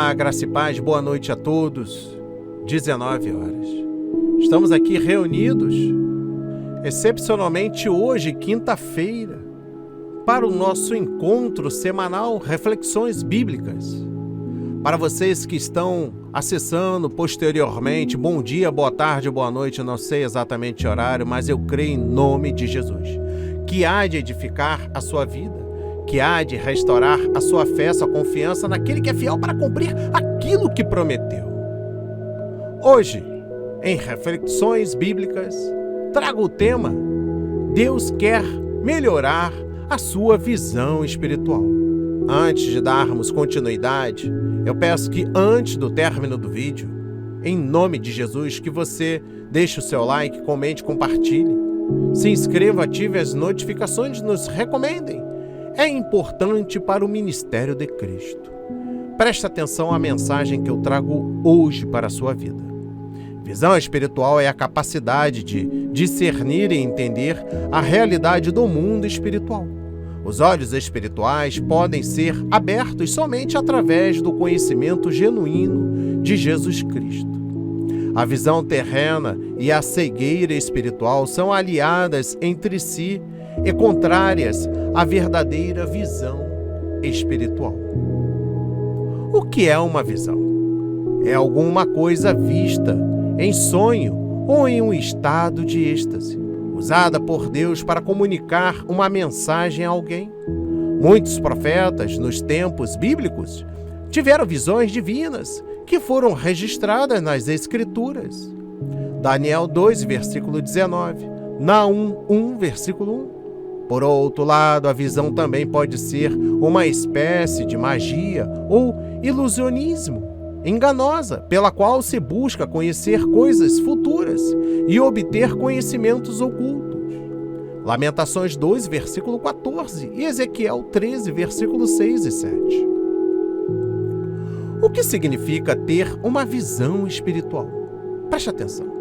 Olá, graça e paz, boa noite a todos. 19 horas. Estamos aqui reunidos, excepcionalmente hoje, quinta-feira, para o nosso encontro semanal Reflexões Bíblicas. Para vocês que estão acessando posteriormente, bom dia, boa tarde, boa noite, eu não sei exatamente o horário, mas eu creio em nome de Jesus, que há de edificar a sua vida, que há de restaurar a sua fé, sua confiança naquele que é fiel para cumprir aquilo que prometeu. Hoje, em Reflexões Bíblicas, trago o tema Deus quer melhorar a sua visão espiritual. Antes de darmos continuidade, eu peço que antes do término do vídeo, em nome de Jesus, que você deixe o seu like, comente, compartilhe, se inscreva, ative as notificações, nos recomendem. É importante para o ministério de Cristo. Preste atenção à mensagem que eu trago hoje para a sua vida. Visão espiritual é a capacidade de discernir e entender a realidade do mundo espiritual. Os olhos espirituais podem ser abertos somente através do conhecimento genuíno de Jesus Cristo. A visão terrena e a cegueira espiritual são aliadas entre si e contrárias à verdadeira visão espiritual. O que é uma visão? É alguma coisa vista em sonho ou em um estado de êxtase, usada por Deus para comunicar uma mensagem a alguém. Muitos profetas, nos tempos bíblicos, tiveram visões divinas que foram registradas nas Escrituras. Daniel 2, versículo 19, Naum 1, versículo 1. Por outro lado, a visão também pode ser uma espécie de magia ou ilusionismo enganosa, pela qual se busca conhecer coisas futuras e obter conhecimentos ocultos. Lamentações 2, versículo 14 e Ezequiel 13, versículos 6 e 7. O que significa ter uma visão espiritual? Preste atenção.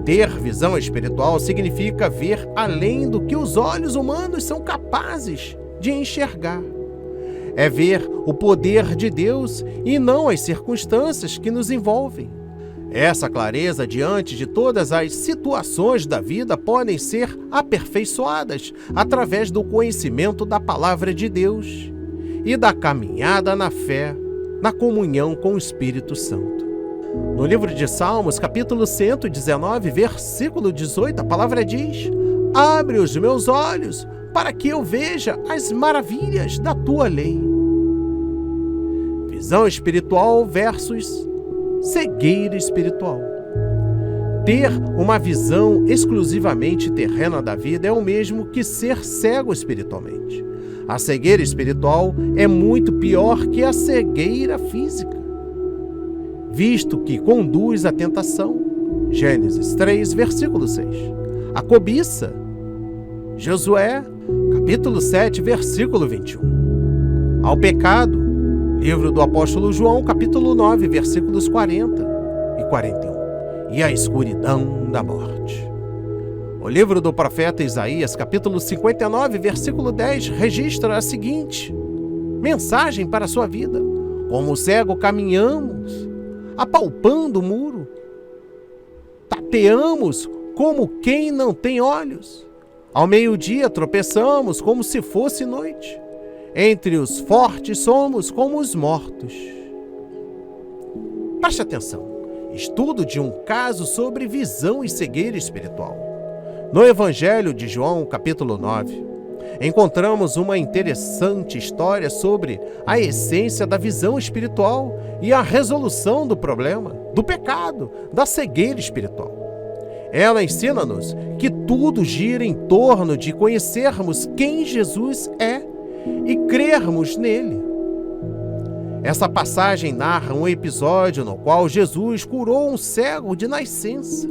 Ter visão espiritual significa ver além do que os olhos humanos são capazes de enxergar. É ver o poder de Deus e não as circunstâncias que nos envolvem. Essa clareza diante de todas as situações da vida podem ser aperfeiçoadas através do conhecimento da palavra de Deus e da caminhada na fé, na comunhão com o Espírito Santo. No livro de Salmos, capítulo 119, versículo 18, a palavra diz: abre os meus olhos para que eu veja as maravilhas da tua lei. Visão espiritual versus cegueira espiritual. Ter uma visão exclusivamente terrena da vida é o mesmo que ser cego espiritualmente. A cegueira espiritual é muito pior que a cegueira física, visto que conduz à tentação. Gênesis 3, versículo 6. A cobiça. Josué, capítulo 7, versículo 21. Ao pecado. Livro do apóstolo João, capítulo 9, versículos 40 e 41. E a escuridão da morte. O livro do profeta Isaías, capítulo 59, versículo 10, registra a seguinte mensagem para a sua vida. Como o cego caminhamos, apalpando o muro, tateamos como quem não tem olhos. Ao meio-dia tropeçamos como se fosse noite. Entre os fortes somos como os mortos. Preste atenção. Estudo de um caso sobre visão e cegueira espiritual. No Evangelho de João, capítulo 9, encontramos uma interessante história sobre a essência da visão espiritual e a resolução do problema, do pecado, da cegueira espiritual. Ela ensina-nos que tudo gira em torno de conhecermos quem Jesus é e crermos nele. Essa passagem narra um episódio no qual Jesus curou um cego de nascença.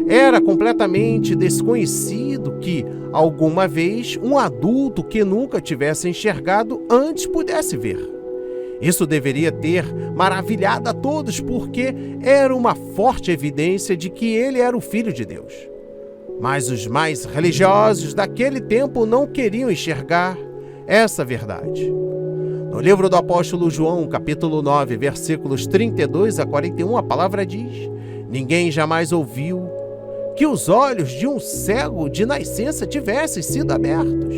Era completamente desconhecido que, alguma vez, um adulto que nunca tivesse enxergado antes pudesse ver. Isso deveria ter maravilhado a todos, porque era uma forte evidência de que ele era o Filho de Deus. Mas os mais religiosos daquele tempo não queriam enxergar essa verdade. No No livro do apóstolo João, capítulo 9, versículos 32 a 41, a palavra diz: ninguém jamais ouviu que os olhos de um cego de nascença tivessem sido abertos.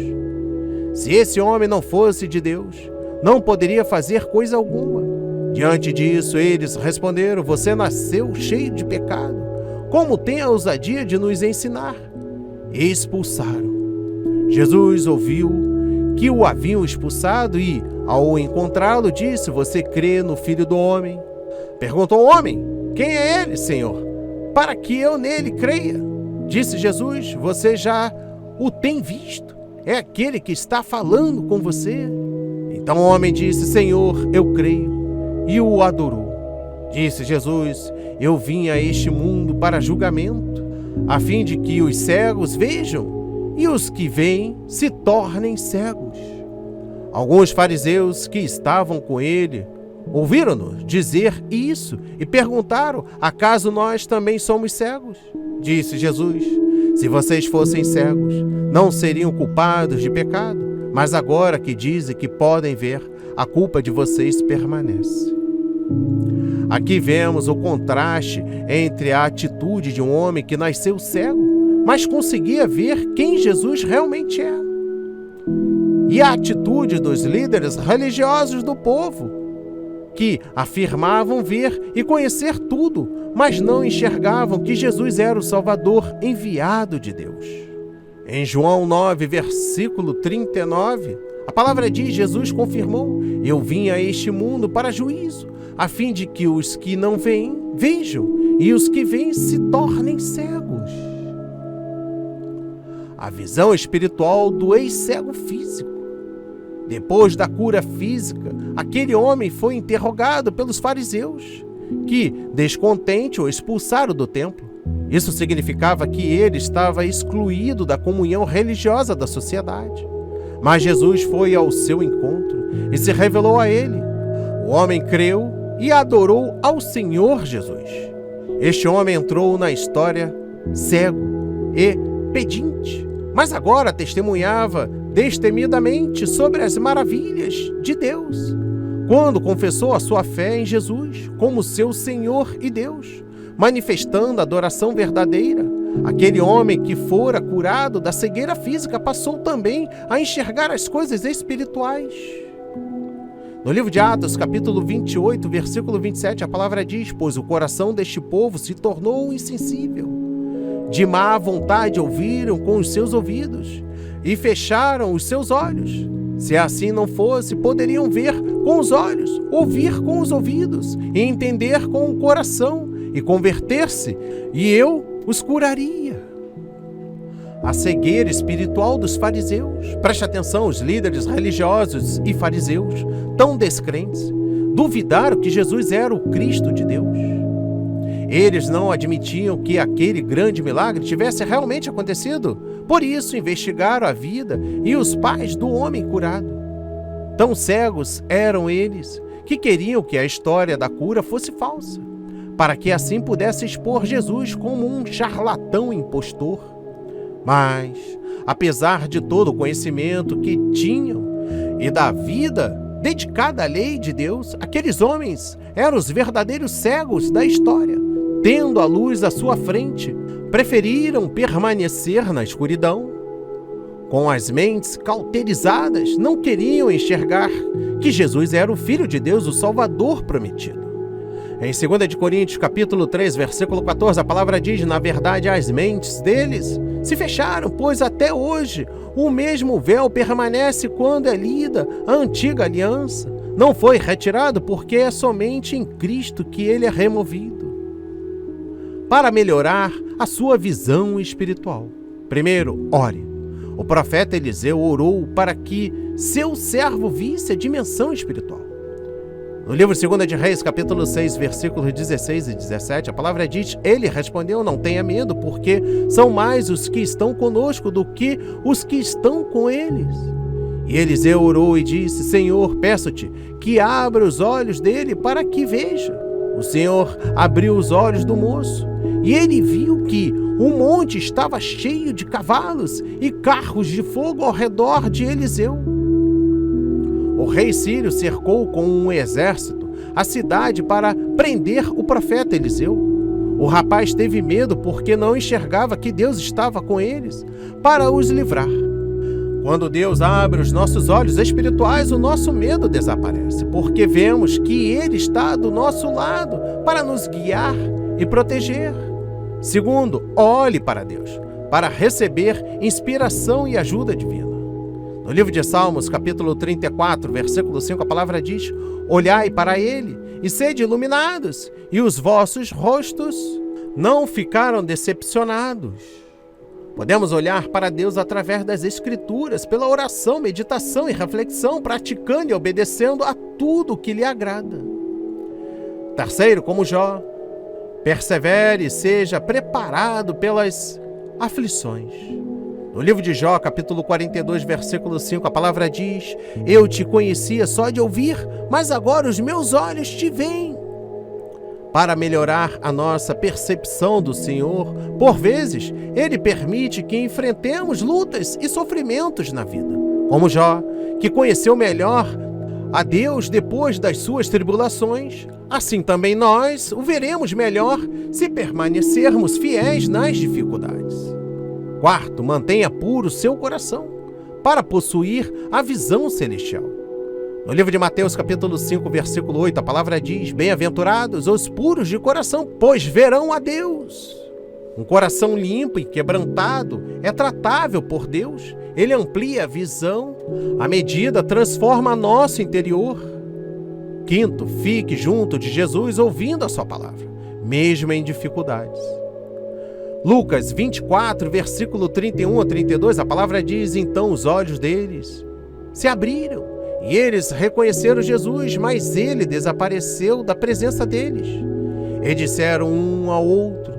Se esse homem não fosse de Deus, não poderia fazer coisa alguma. Diante disso, eles responderam: você nasceu cheio de pecado. Como tem a ousadia de nos ensinar? E expulsaram. Jesus ouviu que o haviam expulsado e, ao encontrá-lo, disse: você crê no Filho do Homem? Perguntou o homem: quem é ele, Senhor, para que eu nele creia? Disse Jesus: você já o tem visto. É aquele que está falando com você. Então o homem disse: Senhor, eu creio. E o adorou. Disse Jesus: eu vim a este mundo para julgamento, a fim de que os cegos vejam e os que veem se tornem cegos. Alguns fariseus que estavam com ele ouviram-no dizer isso e perguntaram: acaso nós também somos cegos? Disse Jesus: se vocês fossem cegos, não seriam culpados de pecado, mas agora que dizem que podem ver, a culpa de vocês permanece. Aqui vemos o contraste entre a atitude de um homem que nasceu cego, mas conseguia ver quem Jesus realmente é, e a atitude dos líderes religiosos do povo, que afirmavam ver e conhecer tudo, mas não enxergavam que Jesus era o Salvador enviado de Deus. Em João 9, versículo 39, a palavra diz: Jesus confirmou: eu vim a este mundo para juízo, a fim de que os que não veem, vejam, e os que veem se tornem cegos. A visão espiritual do ex-cego físico. Depois da cura física, aquele homem foi interrogado pelos fariseus, que, descontente, o expulsaram do templo. Isso significava que ele estava excluído da comunhão religiosa da sociedade. Mas Jesus foi ao seu encontro e se revelou a ele. O homem creu e adorou ao Senhor Jesus. Este homem entrou na história cego e pedinte, mas agora testemunhava destemidamente sobre as maravilhas de Deus, quando confessou a sua fé em Jesus como seu Senhor e Deus, manifestando a adoração verdadeira. Aquele homem que fora curado da cegueira física passou também a enxergar as coisas espirituais. No livro de Atos, capítulo 28, versículo 27, a palavra diz: pois o coração deste povo se tornou insensível. De má vontade ouviram com os seus ouvidos e fecharam os seus olhos. Se assim não fosse, poderiam ver com os olhos, ouvir com os ouvidos e entender com o coração e converter-se, e eu os curaria. A cegueira espiritual dos fariseus. Preste atenção, os líderes religiosos e fariseus, tão descrentes, duvidaram que Jesus era o Cristo de Deus. Eles não admitiam que aquele grande milagre tivesse realmente acontecido. Por isso, investigaram a vida e os pais do homem curado. Tão cegos eram eles que queriam que a história da cura fosse falsa, para que assim pudesse expor Jesus como um charlatão impostor. Mas, apesar de todo o conhecimento que tinham e da vida dedicada à lei de Deus, aqueles homens eram os verdadeiros cegos da história. Tendo a luz à sua frente, preferiram permanecer na escuridão. Com as mentes cauterizadas, não queriam enxergar que Jesus era o Filho de Deus, o Salvador prometido. Em 2 Coríntios, capítulo 3, versículo 14, a palavra diz: na verdade, as mentes deles se fecharam, pois até hoje o mesmo véu permanece quando é lida a antiga aliança. Não foi retirado, porque é somente em Cristo que ele é removido. Para melhorar a sua visão espiritual, primeiro, ore. O profeta Eliseu orou para que seu servo visse a dimensão espiritual. No livro 2 de Reis, capítulo 6, versículos 16 e 17, a palavra diz: ele respondeu: não tenha medo, porque são mais os que estão conosco do que os que estão com eles. E Eliseu orou e disse: Senhor, peço-te que abra os olhos dele para que veja. O Senhor abriu os olhos do moço, e ele viu que o monte estava cheio de cavalos e carros de fogo ao redor de Eliseu. o rei Sírio cercou com um exército a cidade para prender o profeta Eliseu. O rapaz teve medo porque não enxergava que Deus estava com eles para os livrar. Quando Deus abre os nossos olhos espirituais, o nosso medo desaparece, porque vemos que Ele está do nosso lado para nos guiar e proteger. Segundo, olhe para Deus, para receber inspiração e ajuda divina. No livro de Salmos, capítulo 34, versículo 5, a palavra diz: olhai para Ele e sede iluminados, e os vossos rostos não ficaram decepcionados. Podemos olhar para Deus através das Escrituras, pela oração, meditação e reflexão, praticando e obedecendo a tudo que lhe agrada. Terceiro, como Jó, persevere e seja preparado pelas aflições. No livro de Jó, capítulo 42, versículo 5, a palavra diz: eu te conhecia só de ouvir, mas agora os meus olhos te veem. Para melhorar a nossa percepção do Senhor, por vezes, Ele permite que enfrentemos lutas e sofrimentos na vida. Como Jó, que conheceu melhor a Deus depois das suas tribulações, assim também nós o veremos melhor se permanecermos fiéis nas dificuldades. Quarto, mantenha puro seu coração para possuir a visão celestial. No livro de Mateus, capítulo 5, versículo 8, a palavra diz: bem-aventurados os puros de coração, pois verão a Deus. Um coração limpo e quebrantado é tratável por Deus. Ele amplia a visão, a medida transforma nosso interior. Quinto, fique junto de Jesus ouvindo a sua palavra, mesmo em dificuldades. Lucas 24, versículo 31 a 32, a palavra diz: então os olhos deles se abriram e eles reconheceram Jesus, mas ele desapareceu da presença deles. E disseram um ao outro: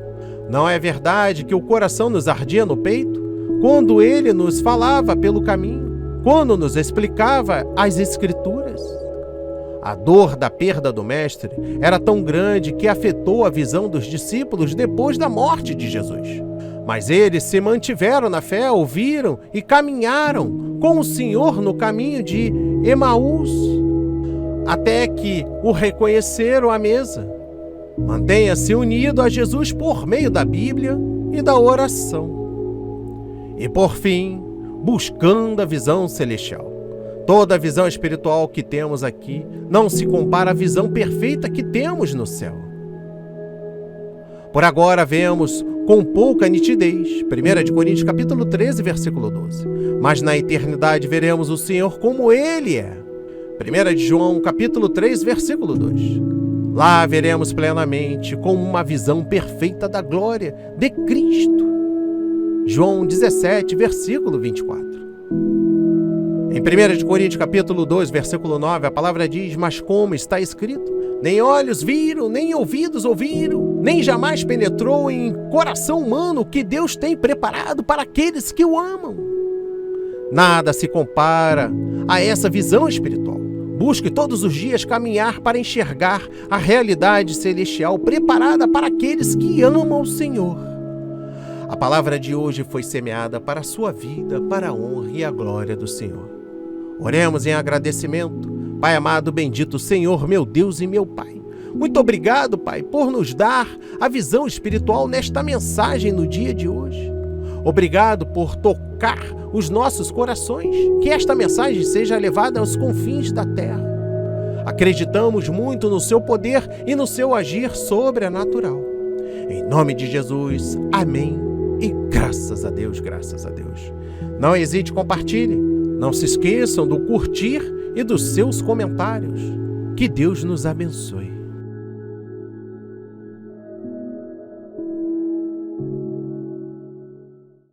não é verdade que o coração nos ardia no peito, quando ele nos falava pelo caminho, quando nos explicava as Escrituras? A dor da perda do Mestre era tão grande que afetou a visão dos discípulos depois da morte de Jesus. Mas eles se mantiveram na fé, ouviram e caminharam com o Senhor no caminho de Emaús, até que o reconheceram à mesa. Mantenha-se unido a Jesus por meio da Bíblia e da oração. E por fim, buscando a visão celestial. Toda a visão espiritual que temos aqui não se compara à visão perfeita que temos no céu. Por agora vemos com pouca nitidez, 1 Coríntios capítulo 13, versículo 12. Mas na eternidade veremos o Senhor como Ele é. 1 João capítulo 3, versículo 2. Lá veremos plenamente com uma visão perfeita da glória de Cristo. João 17, versículo 24. Em 1 Coríntios capítulo 2, versículo 9, a palavra diz: mas como está escrito, nem olhos viram, nem ouvidos ouviram, nem jamais penetrou em coração humano o que Deus tem preparado para aqueles que o amam. Nada se compara a essa visão espiritual. Busque todos os dias caminhar para enxergar a realidade celestial preparada para aqueles que amam o Senhor. A palavra de hoje foi semeada para a sua vida, para a honra e a glória do Senhor. Oremos em agradecimento. Pai amado, bendito Senhor, meu Deus e meu Pai. Muito obrigado, Pai, por nos dar a visão espiritual nesta mensagem no dia de hoje. Obrigado por tocar os nossos corações, que esta mensagem seja levada aos confins da terra. Acreditamos muito no seu poder e no seu agir sobrenatural. Em nome de Jesus, amém e graças a Deus, graças a Deus. Não hesite, compartilhe. Não se esqueçam do curtir e dos seus comentários. Que Deus nos abençoe.